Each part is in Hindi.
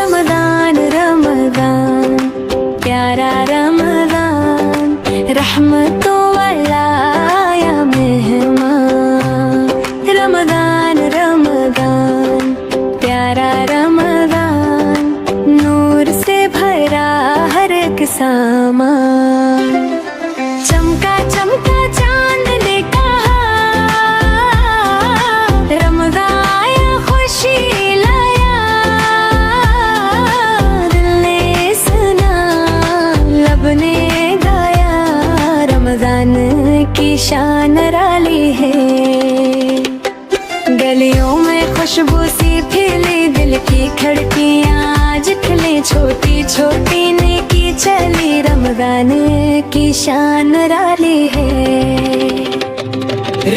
रमजान रमजान प्यारा रमजान, रहमतों वाला या मेहमान। रमजान रमजान प्यारा रमजान, नूर से भरा हर एक सामान। चमका चमका चांद ने कहा, रमजान आया खुशी लाया। दिल ने सुना लब ने गाया, रमजान की शान निराली है। गलियों में खुशबू सी फैली, दिल की खिड़कियां आज खिले। छोटी छोटी नेकी चली, रमजान की शान निराली है।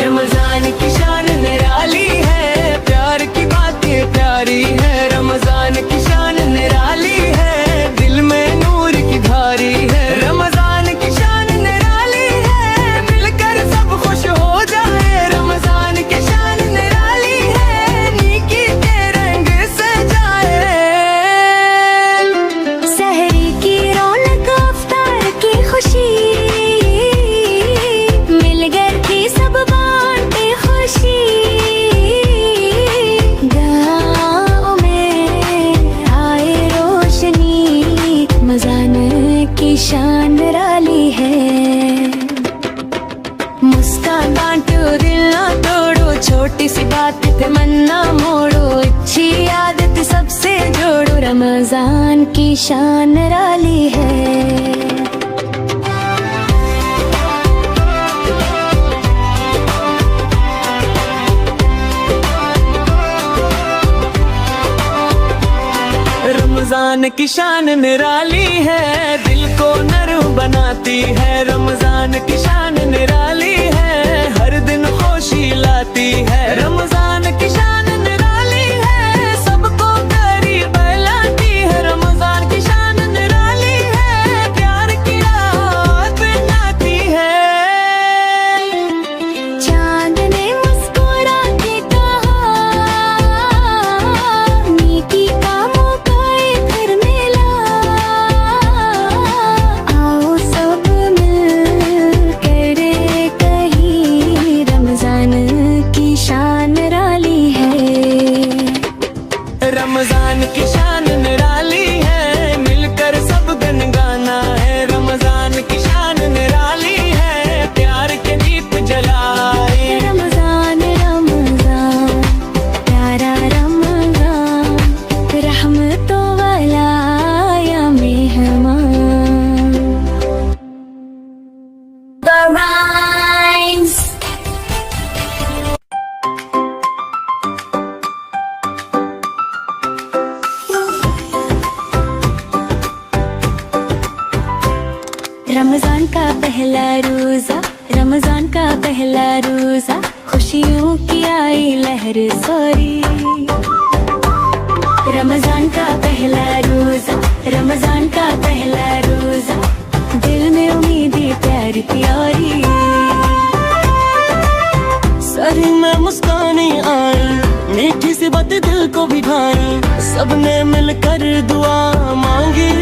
रमजान की शान निराली है, प्यार की बातें प्यारी है। रमजान की शान निराली है, दिल में नूर की धारी है। रमजान की शान निराली है, मिलकर सब खुश हो जाए। रमजान की शान निराली है, नेकी के रंग सजाए। सहरी की रौनक अफ्तार की खुशी, मिल गए थी सब बांटे खुशी। गाँव में आए रोशनी, रमजान की शान निराली है। मुस्कान बांटो दिल ना तोड़ो, छोटी सी बात तमन्ना मोड़ो। अच्छी आदत सबसे जोड़ो, रमजान की शान निराली है। रमजान की शान निराली है, दिल को नरम बनाती है। रमजान की शान निराली है, हर दिन खुशी लाती है। रमजान की शान निराली है, सबको करीब लाती है। रमजान की शान निराली है, प्यार की रात बनाती है। चांद ने मुस्कुरा के कहा, नेकी का मौका फिर मिला। आओ सब मिल कर कहीं, रमजान की शान निराली है। रमजान की शान निराली है, मिलकर सब गुनगाना है। रमजान की शान निराली है, प्यार के दीप जलाए। रमजान रमजान प्यारा रमजान, रहमतों वाला या मेहमान। The Rhymes। रमजान का पहला रोजा, रमजान का पहला रोजा, खुशियों की आई लहर सोरी। रमजान का पहला रोजा, रमजान का पहला रोजा, दिल में उम्मीदें प्यार की औरी। सर में मुस्कानी आई, मीठी सी बात दिल को भी भाई। सबने मिलकर दुआ मांगी,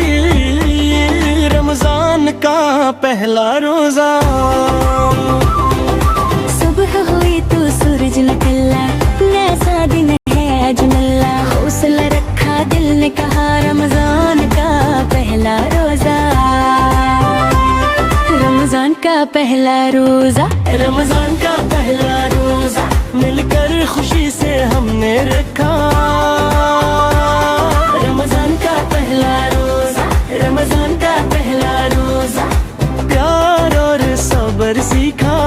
रमजान का पहला रोजा। सुबह हुई तो सूरज निकला, नया दिन है आज नल्ला। हौसला रखा दिल ने कहा, रमजान का पहला रोजा। रमजान का पहला रोजा, रमजान का पहला रोजा, मिलकर खुशी से हमने रखा। रमजान का पहला रोजा, रमजान का पहला रोजा, प्यार और सब्र सीखा।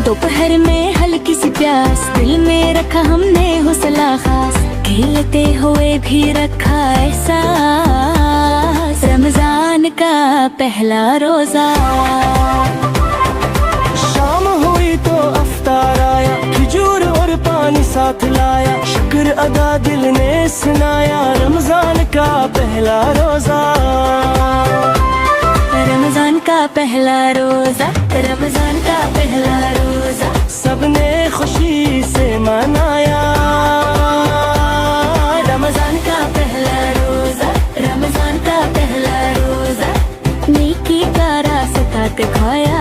दोपहर में हल्की सी प्यास, दिल में रखा हमने हौसला खास। खेलते हुए भी रखा एहसास, रमजान का पहला रोजा। शाम हुई तो अफ्तार आया, खजूर और पानी साथ लाया। शुक्र अदा दिल ने सुनाया, रमजान का पहला रोजा। पहला रोजा, रमजान का पहला रोजा। सबने खुशी से मनाया रमजान का पहला रोजा, रमजान का पहला रोजा। नेकी का रास्ता दिखाया।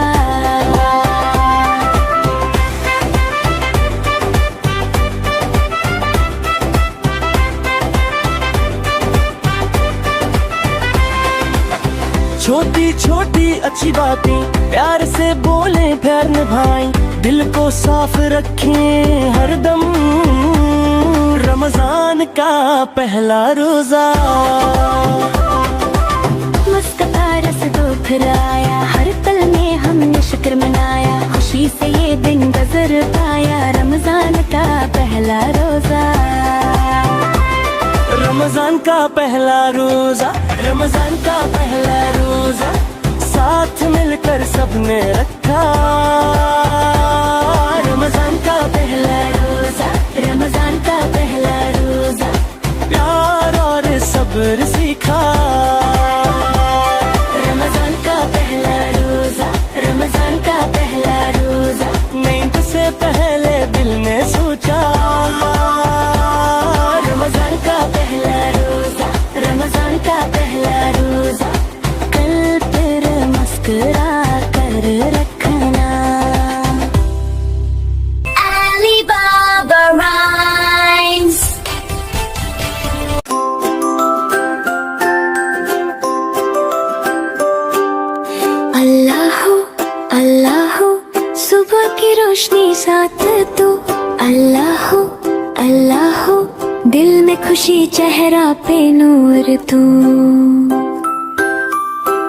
छोटी छोटी अच्छी बातें प्यार से बोले, प्यार निभाएं, दिल को साफ रखें हरदम। रमजान का पहला रोजा। मुस्कुरा रस दो फिर आया, हर पल में हमने शुक्र मनाया, खुशी से ये दिन गुजर पाया। रमजान का पहला रोजा, रमजान का पहला रोजा, रमजान का पहला रोजा। साथ मिलकर सबने रखा रमजान का पहला रोजा, रमजान का पहला रोजा। प्यार और सब्र सीखा रमजान का पहला रोजा, रमजान का पहला रोजा। नींद से पहले दिल ने सोचा रमजान का पहला रोजा, रमजान का पहला रोजा। कल फिर मुस्कुरा कर रखना। Alibaba Rhymes। अल्लाह अल्लाह सुबह की रोशनी साथ तू। अल्लाह अल्लाह दिल में खुशी चेहरा पे नूर तू।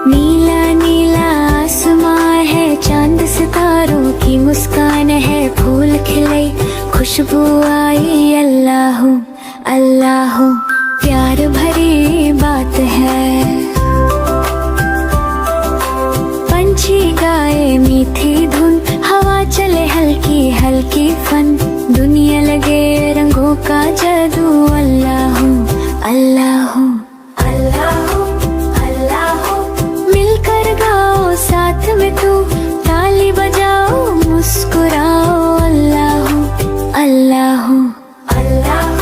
नीला नीला आसमां है, चांद सितारों की मुस्कान है, फूल खिले खुशबू आई। अल्लाह अल्लाह प्यार भरी बात है। पंछी गाए मीठी धुन, हवा चले हल्की हल्की फन, दुनिया लगे रंगों का जादू। अल्लाह अल्लाह अल्लाह अल्लाह मिलकर गाओ साथ में तू, ताली बजाओ मुस्कुराओ। अल्लाह अल्लाह अल्लाह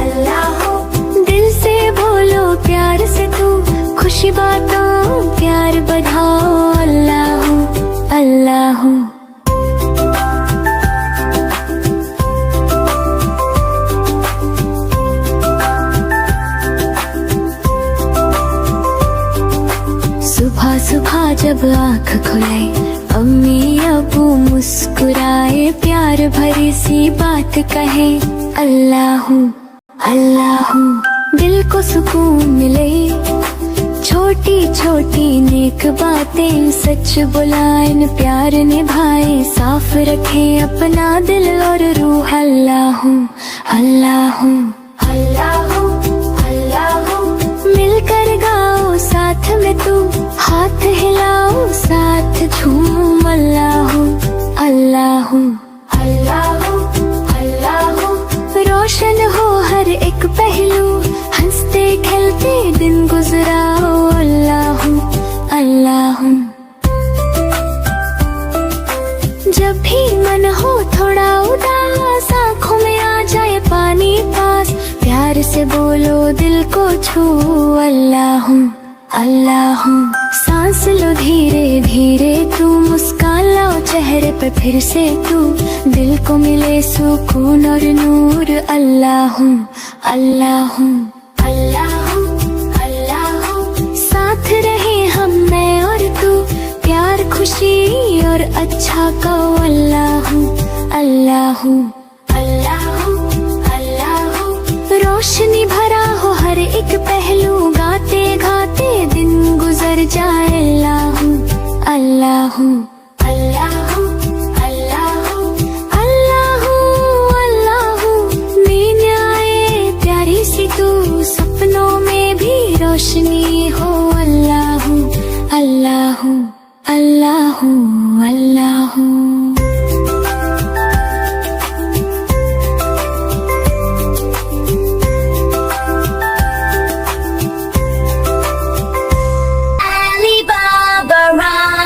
अल्लाह दिल से बोलो प्यार से तू, खुशी बातों प्यार बढ़ाओ। अल्लाह अल्लाह सुबह सुबह जब आँख खुले, अम्मी अबू मुस्कुराए, प्यार भरी सी बात कहे। अल्लाह अल्लाह दिल को सुकून मिले, छोटी छोटी नेक बातें सच बुलाएं, प्यार निभाए, साफ रखे अपना दिल और रूह। अल्लाह अल्लाह अल्लाह अल्लाह मिलकर गाओ साथ में तू, हाथ हिलाओ साथ झूम। अल्लाह अल्लाह अल्लाह अल्लाह रोशन हो हर एक पहलू, हंसते खेलते दिन गुजराओ। अल्लाह अल्लाह जब भी मन हो थोड़ा उदास, आँखों में आ जाए पानी पास, प्यार से बोलो दिल को छू। अल्लाह अल्लाह सांस लो धीरे धीरे तू, मुस्कान लाओ चेहरे पे फिर से तू, दिल को मिले सुकून और नूर। अल्लाह अल्लाह अल्लाह अल्लाह साथ रहे हम मैं और तू, प्यार खुशी और अच्छा कहो। अल्लाह अल्लाह अल्लाह अल्लाह रोशनी भरा हो हर एक पहलू, गाते गाते दिन गुजर जाए। अल्लाह अल्लाह अल्लाह अल्लाह अल्लाह अल्लाह नींद आए प्यारी सी तू, सपनों में भी रोशनी हो। अल्लाह अल्लाह अल्लाह अल्लाह Alibaba Rhymes।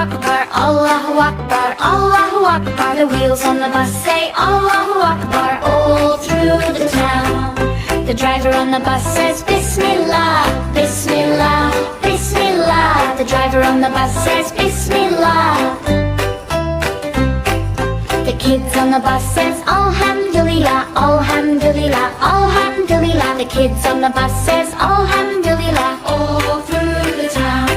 Akbar, Allahu Akbar, Allahu Akbar. The wheels on the bus say Allahu Akbar all through the town. The driver on the bus says Bismillah, Bismillah, Bismillah. The driver on the bus says Bismillah. The kids on the bus says Alhamdulillah, Alhamdulillah, Alhamdulillah. The kids on the bus says Alhamdulillah all through the town.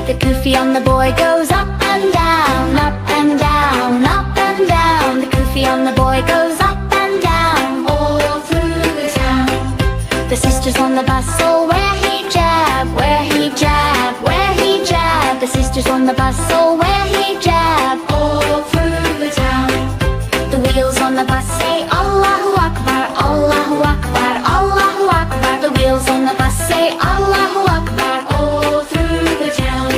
The kufi on the boy goes up and down, up and down, up and down. The kufi on the boy goes up and down all through the town. The sisters on the bus all wear hijab, wear hijab, wear hijab. The sisters on the bus all wear hijab all through the town. The wheels on the bus say Allahu Akbar, Allahu Akbar, Allahu Akbar. The wheels on the bus say Allahu Akbar all through the town.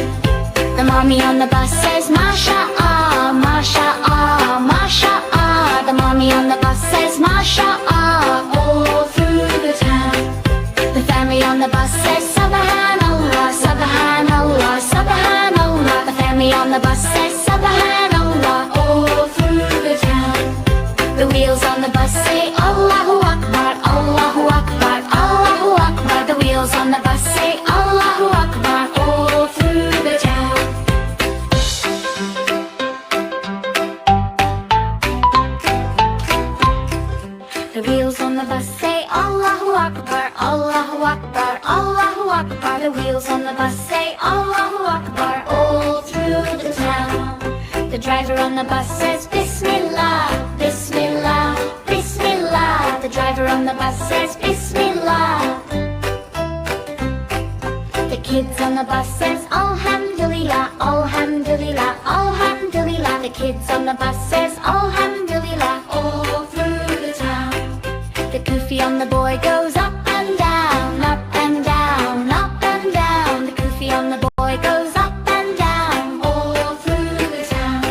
The mommy on the bus says MashaAllah, MashaAllah, MashaAllah. The mommy on the bus says MashaAllah all through the town. The family on the bus says Subhanallah, Subhanallah, Subhanallah. The family on the bus says Subhanallah all through the town. The wheels on the bus say Allahu Akbar, Allahu Akbar, Allahu Akbar. The wheels on the bus say Allahu Akbar all through the town. The wheels on the bus say Allahu Akbar, Allahu Akbar, Allahu Akbar. The wheels on the bus say Allahu Akbar all through the town. The driver on the bus says Bismillah, Bismillah, Bismillah. The driver on the bus says Bismillah. The kids on the bus says Alhamdulillah, Alhamdulillah, Alhamdulillah. The kids on the bus says Alhamdulillah all through the town. The kufi on the boy goes up and down, up and down, up and down. The kufi on the boy goes up and down all through the town.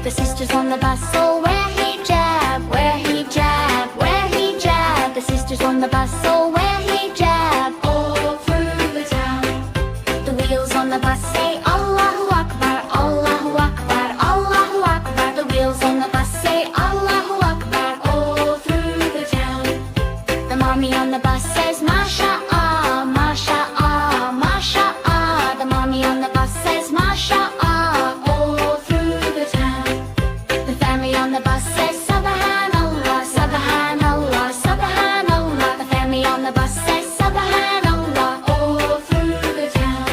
The sisters on the bus all wear hijab, wear hijab, wear hijab. The sisters on the bus all wear hijab all through the town. The wheels on the bus say Allahu Akbar, Allahu Akbar, Allahu Akbar. The wheels on the bus say Allahu Akbar all through the town. The mommy on the bus says MashaAllah, MashaAllah, MashaAllah. The mommy on the bus says MashaAllah all through the town. The family on the bus says Subhanallah, Subhanallah, Subhanallah. The family on the bus says Subhanallah all through the town.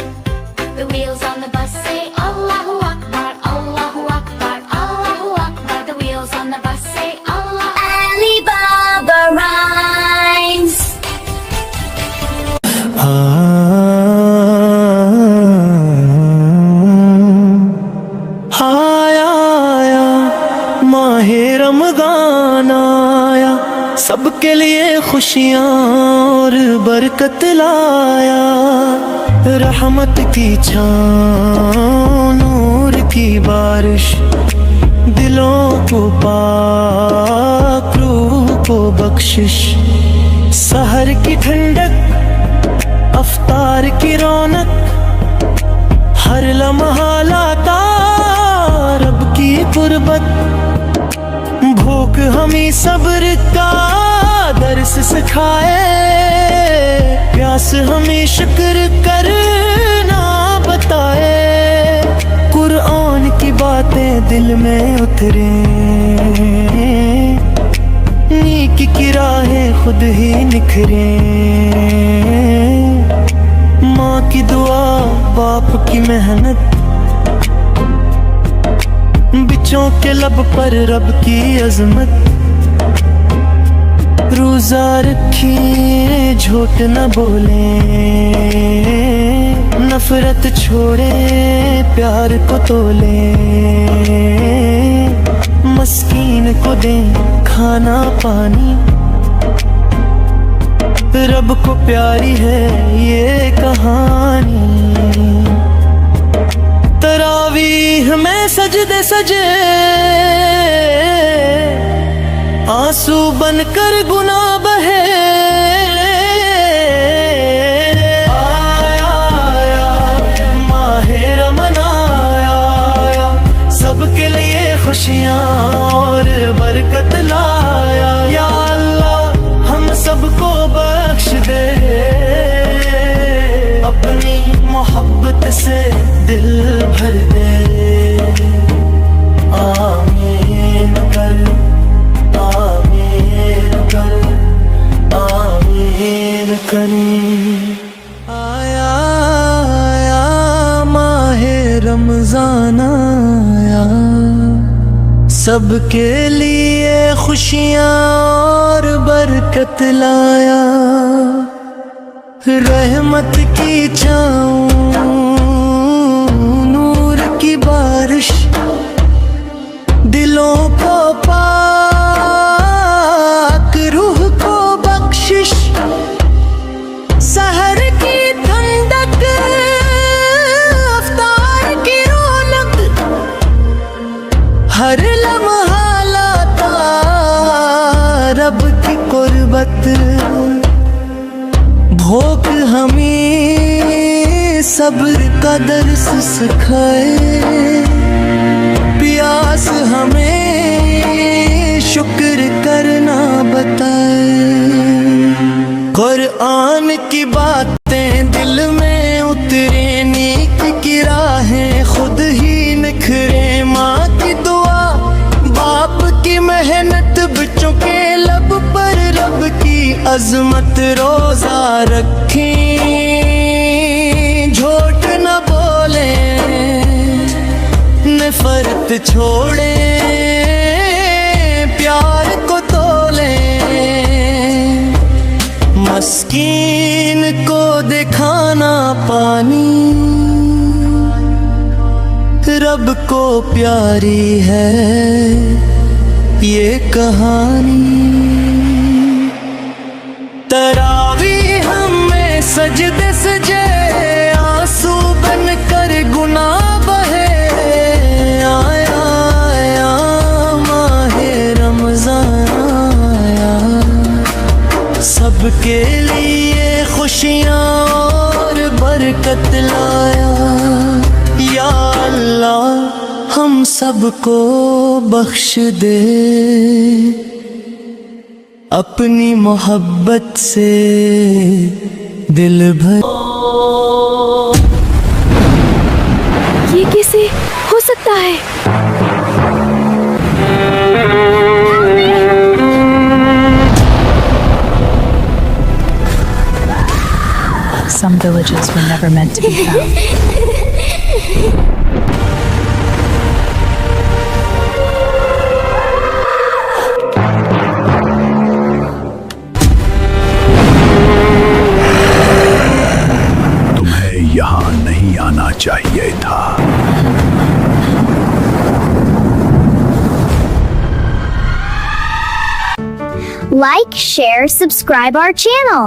The wheels on the bus say Allahu Akbar, Allahu Akbar, Allahu Akbar. The wheels on the bus say Allah. Alibaba rhymes. आया आया माहे रमज़ान आया, सबके लिए खुशियाँ और बरकत लाया। रहमत की छाँव, नूर की बारिश, दिलों को पाक, रूह को बख्शिश। सहर की ठंडक, अफ्तार की रौनक, हर लम्हा लाता रब की कुर्बत। भूख हमें सब्र का दर्स सिखाए, प्यास हमें शुक्र करना बताए। कुरान की बातें दिल में उतरे, नीक की राहें खुद ही निखरे। माँ की दुआ, बाप की मेहनत, बिचों के लब पर रब की अजमत। रोजा रखिए झूठ न बोले, नफरत छोड़े प्यार को तोले। मस्कीन को दें खाना पानी, रब को प्यारी है ये कहानी। तरावीह में सजदे सजे, आंसू बनकर गुनाह बहे। आया आया माहे रमज़ान आया, सबके लिए खुशियाँ और बरकत लाया, रहमत की छाँव नूर की बारिश, दिलों को पाक रूह को बख्शिश, सहर की ठंडक अफ्तार की रौनक, हर लम्हा लाता रब की कुर्बत, भूख हमें सब्र का दर्स सिखाए, प्यास हमें शुक्र करना बताए। कुरान की बातें दिल में उतरे, नेक की राहें खुद ही निखरे, माँ की दुआ बाप की मेहनत, बच्चों के लब पर रब की अजमत, रोजा रखें झूठ न बोले, नफरत छोड़े प्यार को तोले, मस्कीन को दिखाना पानी, रब को प्यारी है ये कहानी। तरावीह में सजदे सजे, आंसू बन कर गुनाह बहे, आया आया माहे रमजान आया, सबके लिए खुशियाँ और बरकत लाया। या अल्लाह हम सबको बख्श दे अपनी मोहब्बत से दिल भर। ये कैसे हो सकता है? Some villages were never meant to be found. तुम्हें यहाँ नहीं आना चाहिए था। Like, share, subscribe our channel.